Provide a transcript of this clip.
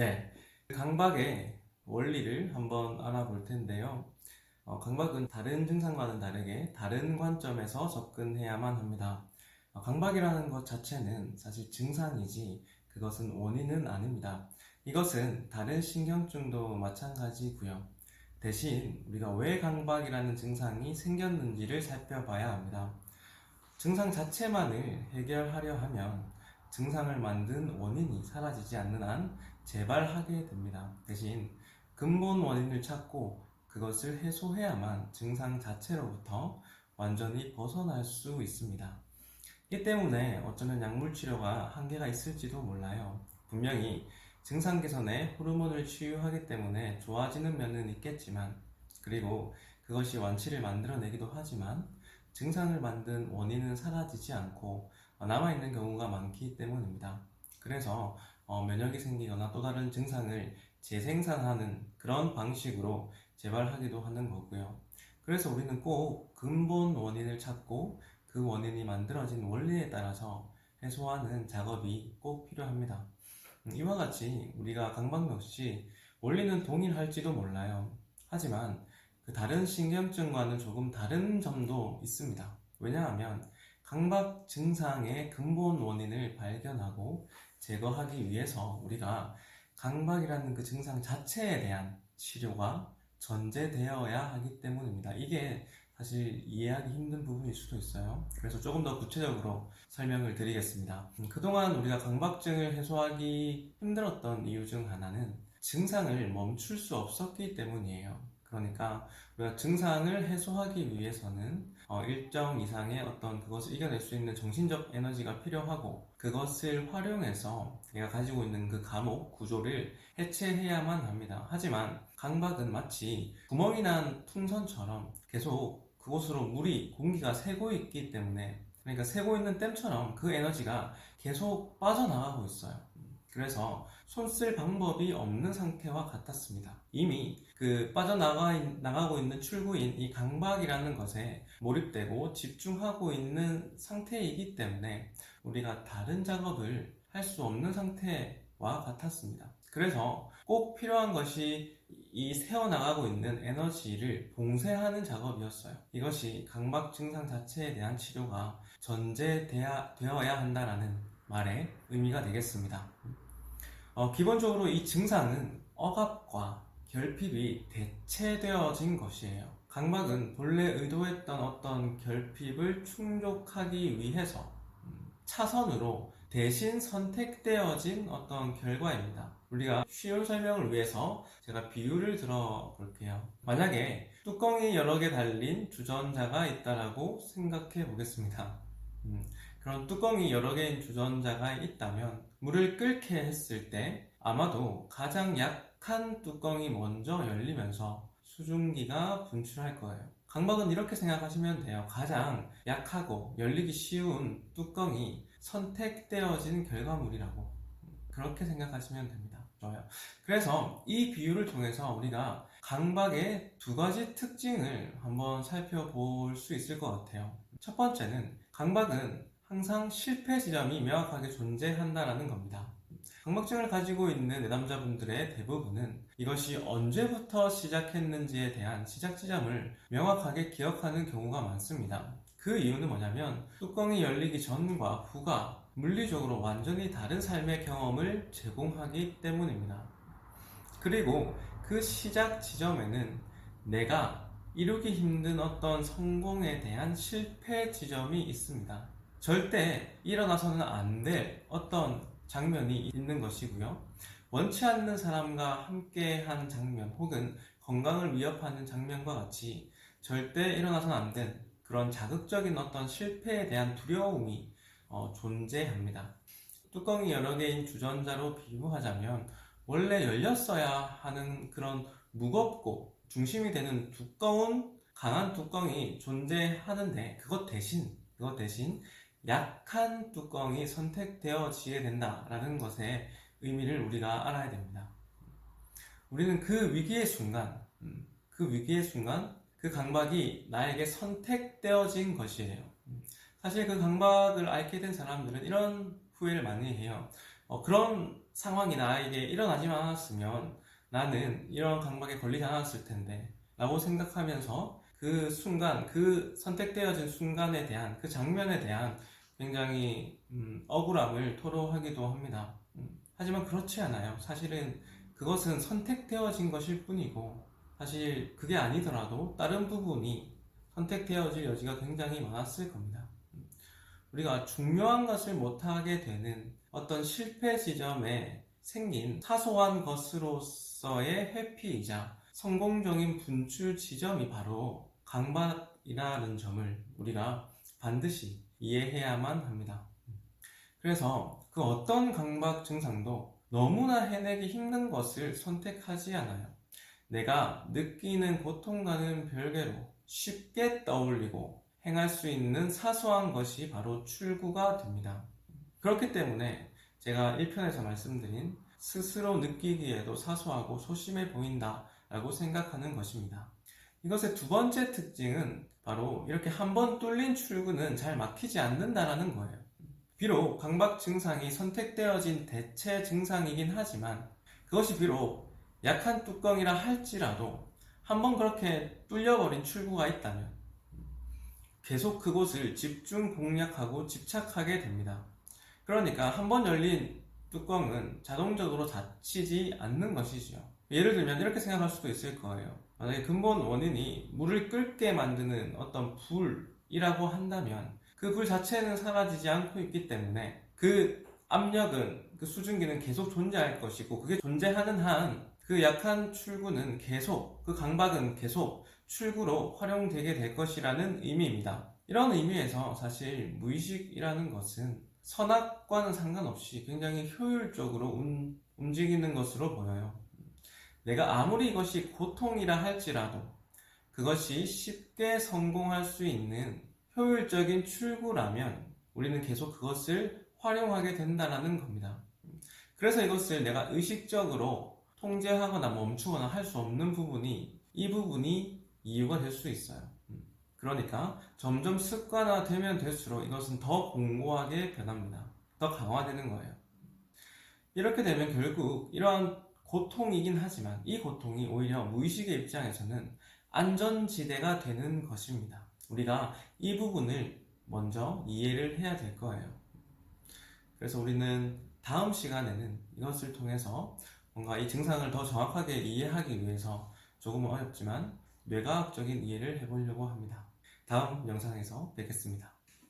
네, 강박의 원리를 한번 알아볼 텐데요. 강박은 다른 증상과는 다르게 다른 관점에서 접근해야만 합니다. 강박이라는 것 자체는 사실 증상이지 그것은 원인은 아닙니다. 이것은 다른 신경증도 마찬가지고요. 대신 우리가 왜 강박이라는 증상이 생겼는지를 살펴봐야 합니다. 증상 자체만을 해결하려 하면 증상을 만든 원인이 사라지지 않는 한 재발하게 됩니다. 대신 근본 원인을 찾고 그것을 해소해야만 증상 자체로부터 완전히 벗어날 수 있습니다. 이 때문에 어쩌면 약물 치료가 한계가 있을지도 몰라요. 분명히 증상 개선에 호르몬을 치유하기 때문에 좋아지는 면은 있겠지만, 그리고 그것이 완치를 만들어내기도 하지만 증상을 만든 원인은 사라지지 않고 남아있는 경우가 많기 때문입니다. 그래서 면역이 생기거나 또 다른 증상을 재생산하는 그런 방식으로 재발하기도 하는 거고요. 그래서 우리는 꼭 근본 원인을 찾고 그 원인이 만들어진 원리에 따라서 해소하는 작업이 꼭 필요합니다. 이와 같이 우리가 강박 역시 원리는 동일할지도 몰라요. 하지만 그 다른 신경증과는 조금 다른 점도 있습니다. 왜냐하면 강박 증상의 근본 원인을 발견하고 제거하기 위해서 우리가 강박이라는 그 증상 자체에 대한 치료가 전제되어야 하기 때문입니다. 이게 사실 이해하기 힘든 부분일 수도 있어요. 그래서 조금 더 구체적으로 설명을 드리겠습니다. 그동안 우리가 강박증을 해소하기 힘들었던 이유 중 하나는 증상을 멈출 수 없었기 때문이에요. 그러니까 우리가 증상을 해소하기 위해서는 일정 이상의 어떤 그것을 이겨낼 수 있는 정신적 에너지가 필요하고, 그것을 활용해서 내가 가지고 있는 그 감옥 구조를 해체해야만 합니다. 하지만 강박은 마치 구멍이 난 풍선처럼 계속 그곳으로 물이, 공기가 새고 있기 때문에, 그러니까 새고 있는 댐처럼 그 에너지가 계속 빠져나가고 있어요. 그래서 손 쓸 방법이 없는 상태와 같았습니다. 이미 그 빠져나가고 있는 출구인 이 강박이라는 것에 몰입되고 집중하고 있는 상태이기 때문에 우리가 다른 작업을 할 수 없는 상태와 같았습니다. 그래서 꼭 필요한 것이 이 새어나가고 있는 에너지를 봉쇄하는 작업이었어요. 이것이 강박 증상 자체에 대한 치료가 전제되어야 한다라는 말의 의미가 되겠습니다. 기본적으로 이 증상은 억압과 결핍이 대체되어진 것이에요. 강박은 본래 의도했던 어떤 결핍을 충족하기 위해서 차선으로 대신 선택되어진 어떤 결과입니다. 우리가 쉬운 설명을 위해서 제가 비유를 들어 볼게요. 만약에 뚜껑이 여러 개 달린 주전자가 있다라고 생각해 보겠습니다. 그런 뚜껑이 여러 개인 주전자가 있다면 물을 끓게 했을 때 아마도 가장 약한 뚜껑이 먼저 열리면서 수증기가 분출할 거예요. 강박은 이렇게 생각하시면 돼요. 가장 약하고 열리기 쉬운 뚜껑이 선택되어진 결과물이라고, 그렇게 생각하시면 됩니다. 좋아요. 그래서 이 비유를 통해서 우리가 강박의 두 가지 특징을 한번 살펴볼 수 있을 것 같아요. 첫 번째는 강박은 항상 실패 지점이 명확하게 존재한다라는 겁니다. 강박증을 가지고 있는 내담자분들의 대부분은 이것이 언제부터 시작했는지에 대한 시작 지점을 명확하게 기억하는 경우가 많습니다. 그 이유는 뭐냐면 뚜껑이 열리기 전과 후가 물리적으로 완전히 다른 삶의 경험을 제공하기 때문입니다. 그리고 그 시작 지점에는 내가 이루기 힘든 어떤 성공에 대한 실패 지점이 있습니다. 절대 일어나서는 안 될 어떤 장면이 있는 것이고요. 원치 않는 사람과 함께한 장면 혹은 건강을 위협하는 장면과 같이 절대 일어나서는 안 될 그런 자극적인 어떤 실패에 대한 두려움이 존재합니다. 뚜껑이 여러 개인 주전자로 비유하자면 원래 열렸어야 하는 그런 무겁고 중심이 되는 두꺼운 강한 뚜껑이 존재하는데, 그것 대신 약한 뚜껑이 선택되어지게 된다라는 것의 의미를 우리가 알아야 됩니다. 우리는 그 위기의 순간, 그 강박이 나에게 선택되어진 것이에요. 사실 그 강박을 앓게 된 사람들은 이런 후회를 많이 해요. 그런 상황이 나에게 일어나지만 않았으면 나는 이런 강박에 걸리지 않았을 텐데 라고 생각하면서 그 순간, 그 선택되어진 순간에 대한, 그 장면에 대한 굉장히 억울함을 토로하기도 합니다. 하지만 그렇지 않아요. 사실은 그것은 선택되어진 것일 뿐이고, 사실 그게 아니더라도 다른 부분이 선택되어질 여지가 굉장히 많았을 겁니다. 우리가 중요한 것을 못하게 되는 어떤 실패 지점에 생긴 사소한 것으로서의 회피이자 성공적인 분출 지점이 바로 강박이라는 점을 우리가 반드시 이해해야만 합니다. 그래서 그 어떤 강박 증상도 너무나 해내기 힘든 것을 선택하지 않아요. 내가 느끼는 고통과는 별개로 쉽게 떠올리고 행할 수 있는 사소한 것이 바로 출구가 됩니다. 그렇기 때문에 제가 1편에서 말씀드린 스스로 느끼기에도 사소하고 소심해 보인다 라고 생각하는 것입니다. 이것의 두 번째 특징은 바로 이렇게 한번 뚫린 출구는 잘 막히지 않는다라는 거예요. 비록 강박 증상이 선택되어진 대체 증상이긴 하지만 그것이 비록 약한 뚜껑이라 할지라도 한번 그렇게 뚫려버린 출구가 있다면 계속 그곳을 집중 공략하고 집착하게 됩니다. 그러니까 한번 열린 뚜껑은 자동적으로 닫히지 않는 것이죠. 예를 들면 이렇게 생각할 수도 있을 거예요. 만약에 근본 원인이 물을 끓게 만드는 어떤 불이라고 한다면 그 불 자체는 사라지지 않고 있기 때문에 그 압력은, 그 수증기는 계속 존재할 것이고, 그게 존재하는 한 그 약한 출구는 계속, 그 강박은 계속 출구로 활용되게 될 것이라는 의미입니다. 이런 의미에서 사실 무의식이라는 것은 선악과는 상관없이 굉장히 효율적으로 움직이는 것으로 보여요. 내가 아무리 이것이 고통이라 할지라도 그것이 쉽게 성공할 수 있는 효율적인 출구라면 우리는 계속 그것을 활용하게 된다는 겁니다. 그래서 이것을 내가 의식적으로 통제하거나 멈추거나 할 수 없는 부분이, 이 부분이 이유가 될 수 있어요. 그러니까 점점 습관화되면 될수록 이것은 더 공고하게 변합니다. 더 강화되는 거예요. 이렇게 되면 결국 이러한 고통이긴 하지만 이 고통이 오히려 무의식의 입장에서는 안전지대가 되는 것입니다. 우리가 이 부분을 먼저 이해를 해야 될 거예요. 그래서 우리는 다음 시간에는 이것을 통해서 뭔가 이 증상을 더 정확하게 이해하기 위해서 조금은 어렵지만 뇌과학적인 이해를 해보려고 합니다. 다음 영상에서 뵙겠습니다.